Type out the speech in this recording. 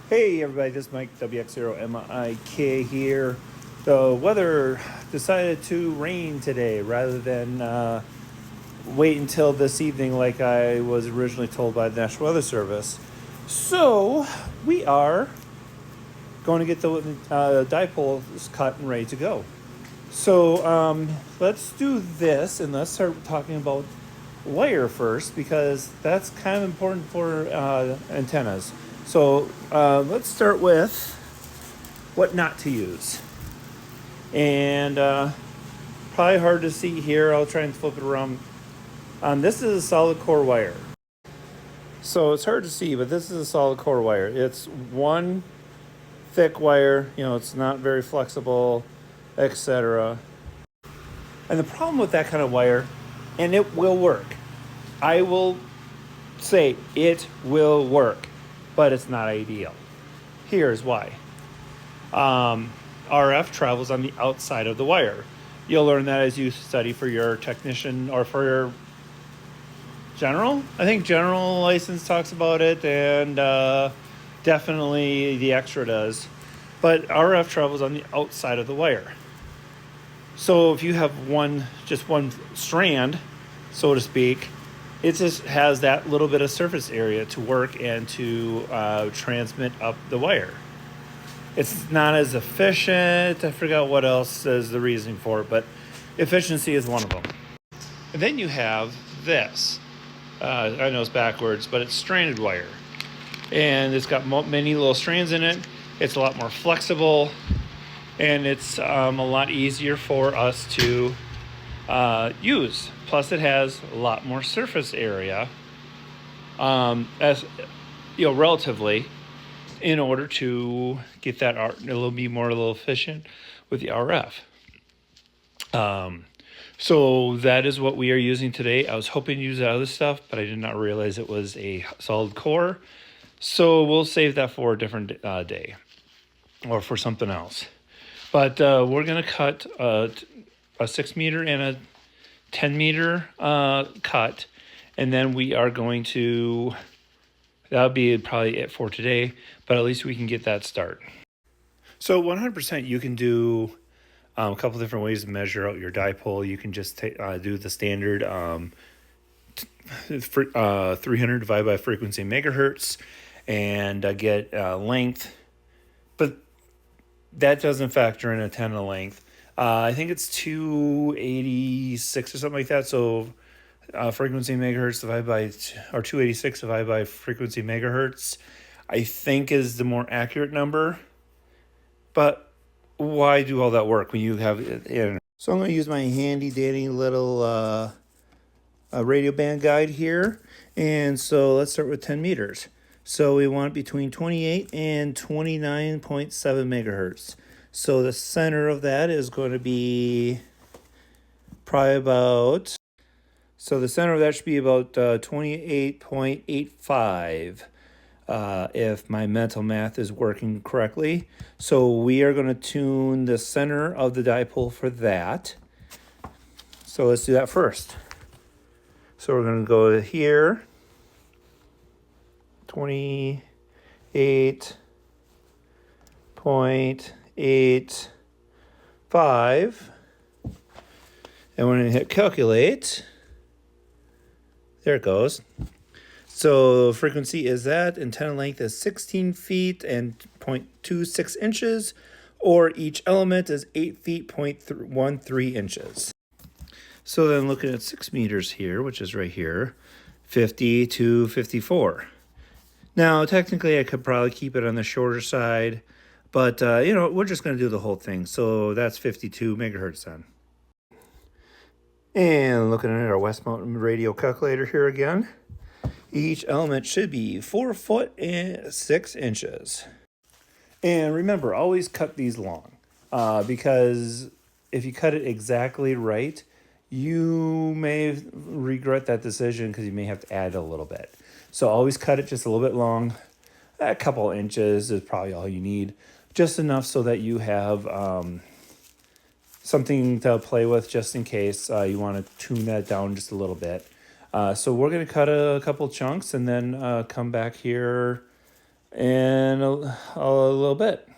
Hey everybody, this is Mike WX0MIK here. The weather decided to rain today rather than wait until this evening like I was originally told by the National Weather Service. So we are going to get the dipoles cut and ready to go. So let's do this and let's start talking about wire first because that's kind of important for antennas. So let's start with what not to use. And probably hard to see here. I'll try and flip it around. This is a solid core wire. So it's hard to see, but this is a solid core wire. It's one thick wire. You know, it's not very flexible, etc. And the problem with that kind of wire, and it will work. I will say it will work, but it's not ideal. Here's why. RF travels on the outside of the wire. You'll learn that as you study for your technician or for your general. I think general license talks about it, and definitely the extra does. But RF travels on the outside of the wire. So if you have just one strand, so to speak, it just has that little bit of surface area to work and to transmit up the wire. It's not as efficient. I forgot what else is the reasoning for it, but efficiency is one of them. And then you have this. I know it's backwards, but it's stranded wire. And it's got many little strands in it. It's a lot more flexible, and it's a lot easier for us to use. Plus, it has a lot more surface area, as you know, relatively, in order to get that a little efficient with the RF. So that is what we are using today. I was hoping to use other stuff, but I did not realize it was a solid core. So we'll save that for a different day or for something else. But we're going to cut a 6 meter and a 10 meter cut. And then we are going to, that'll be probably it for today, but at least we can get that start. So 100% you can do a couple different ways to measure out your dipole. You can just do the standard 300 divided by frequency megahertz and get length. But that doesn't factor in antenna length. I think it's 286 or something like that. So frequency megahertz divided by, or 286 divided by frequency megahertz, I think is the more accurate number. But why do all that work when you have it? So I'm going to use my handy dandy little radio band guide here. And so let's start with 10 meters. So we want between 28 and 29.7 megahertz. So the center of that is going to be probably about, so the center of that should be about 28.85. If my mental math is working correctly. So we are going to tune the center of the dipole for that. So let's do that first. So we're going to go here, 28.85. And we're going to hit calculate. There it goes. So frequency is that, antenna length is 16 feet and 0.26 inches, or each element is 8 feet, 0.13 inches. So then looking at 6 meters here, which is right here, 50 to 54. Now, technically I could probably keep it on the shorter side, but you know, we're just going to do the whole thing. So that's 52 megahertz then. And looking at our West Mountain radio calculator here again. Each element should be 4 foot and 6 inches. And remember, always cut these long because if you cut it exactly right, you may regret that decision because you may have to add a little bit. So always cut it just a little bit long. A couple inches is probably all you need. Just enough so that you have something to play with just in case you want to tune that down just a little bit. So we're going to cut a couple chunks and then come back here in a little bit.